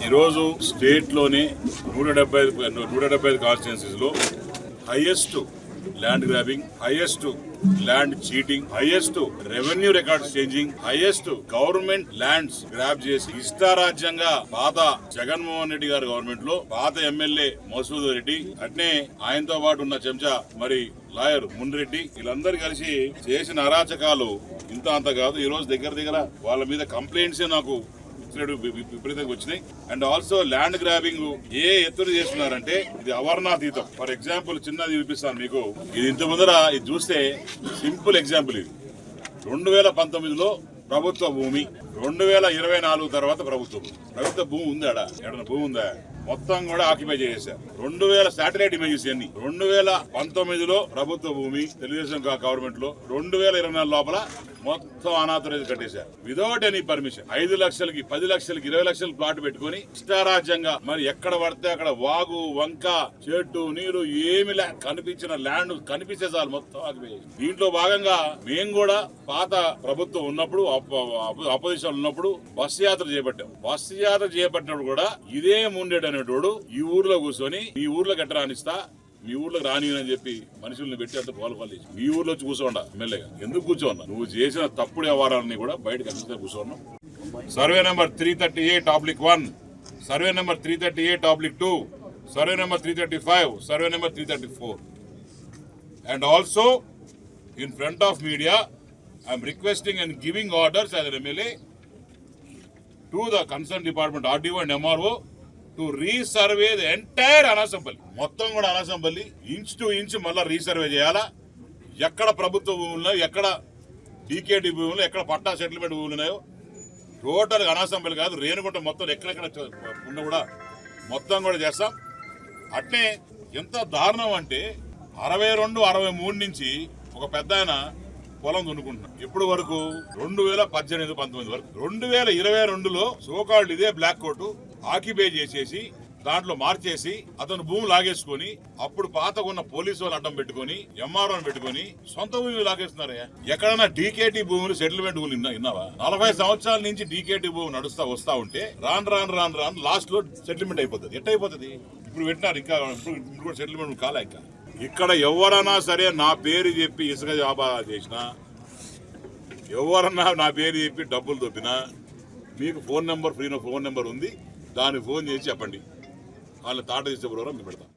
ఈరోజు స్టేట్లోని 175 కాన్స్టిట్యున్సీస్లో highest land grabbing, highest land cheating, highest revenue records changing, highest government lands grab చేసి ఇష్టారాజ్యంగా పాత జగన్మోహన్ రెడ్డి గారి గవర్నమెంట్ లో పాత ఎమ్మెల్యే మసూద్ రెడ్డి, అట్నే ఆయనతో పాటు ఉన్న చెంచా మరి లాయర్ మున్రెడ్డి, వీళ్ళందరూ కలిసి చేసిన అరాచకాలు ఇంత అంత కాదు. ఈ రోజు దగ్గర వాళ్ళ మీద కంప్లైంట్స్ నాకు విపరీతంగా వచ్చినాయి. అండ్ ఆల్సో ల్యాండ్ గ్రాబింగ్ ఏ ఎత్తున చేస్తున్నారంటే ఇది అవర్ణాతీతం. ఫర్ ఎగ్జాంపుల్ చిన్నది చూపిస్తాను మీకు. ఇది ఇంత ముందర ఇది చూస్తే సింపుల్ ఎగ్జాంపుల్. ఇది 2019లో ప్రభుత్వ భూమి, 2024 తర్వాత ప్రభుత్వ భూమి ఉందాడా? ఎక్కడ భూమి ఉందా? మొత్తం కూడా ఆక్యుపై చేశారు. 2000 శాటిలైట్ ఇమేజెస్ అన్ని 2019లో ప్రభుత్వ భూమి తెలుగుదేశం గవర్నమెంట్ లో 2024 లోపల మొత్తం అనాథరైజ్ కట్టేశారు విదౌట్ ఎనీ పర్మిషన్. 5 లక్షలకి 10 లక్షలకి 20 లక్షల ప్లాట్ పెట్టుకుని ఇష్టారాజ్యంగా మరి ఎక్కడ పడితే అక్కడ వాగు, వంక, చెట్టు, నీరు ఏమి కనిపించిన ల్యాండ్ కనిపిస్తే చాలు మొత్తం ఆక్యుపై చేశారు. దీంట్లో భాగంగా మేము కూడా పాత ప్రభుత్వం ఉన్నప్పుడు అపోజిషన్ ఉన్నప్పుడు బస్సు యాత్ర చేపట్టాం. బస్సు యాత్ర చేపట్టినప్పుడు కూడా ఇదే ముండేడు అనేటోడు ఈ ఊర్లో కూర్చొని ఈ ఊర్లో గట్టరానిస్తా, మీ ఊర్లోకి రానియని చెప్పి మనుషుల్ని పెట్టి అంత కోలపాలి. మీ ఊర్లో వచ్చి కూర్చోండా ఎమ్మెల్యేగా. ఎందుకు కూర్చోన్నా? నువ్వు చేసిన తప్పుడు వ్యవహారాలని కూడా బయటకు ఖచ్చితంగా కూర్చోన్నావు. Survey number 338/1, survey number 338/2, survey number 335, survey number 334. And also in front of media I'm requesting and giving orders as an MLA to the concern department RDO and MRO to resurvey the entire Anasampalli. మొత్తం కూడా Anasampalli inch to inch మళ్ళీ resurvey చేయాలా. ఎక్కడ ప్రభుత్వ భూములు, ఎక్కడ DKT భూములు, ఎక్కడ పట్టా సెటిల్మెంట్ భూములు ఉన్నాయో టోటల్ అనసంపల్లి కాదు రేణుగుంట మొత్తం ఎక్కడెక్కడ ఉన్న కూడా మొత్తం కూడా చేస్తాం. అట్నే ఎంత దారుణం అంటే 62, 63 నుంచి ఒక పెద్ద ఆయన పొలం దున్నుకుంటున్నాం. ఎప్పుడు వరకు? 2018, 19 వరకు. 2022లో సోకాల్డ్ ఇదే బ్లాక్ కోట్ ఆక్యుపై చేసేసి దాంట్లో మార్చేసి అతను భూమి లాగేసుకొని అప్పుడు పాతకున్న పోలీసు వాళ్ళు అడ్డం పెట్టుకుని MROని పెట్టుకుని సొంత భూమి లాగేస్తున్నారయ్యా. ఎక్కడన్నా DKT భూములు సెటిల్మెంట్ భూములు విన్నావా? 40 సంవత్సరాల నుంచి DKT భూమి వస్తా ఉంటే రాను లాస్ట్ లో సెటిల్మెంట్ అయిపోతుంది. ఎట్ట అయిపోతుంది? ఇప్పుడు పెట్టినారు ఇంకా ఇప్పుడు సెటిల్మెంట్ కాలే. ఇంకా ఇక్కడ ఎవరన్నా సరే నా పేరు చెప్పి ఇసుక జాబా చేసినా, ఎవరన్నా నా పేరు చెప్పి డబ్బులు దొబ్బినా మీకు phone number, free phone number ఉంది, దానికి ఫోన్ చేసి చెప్పండి. వాళ్ళని తాట తీసే ప్రోగ్రాం మేము పెడతాం.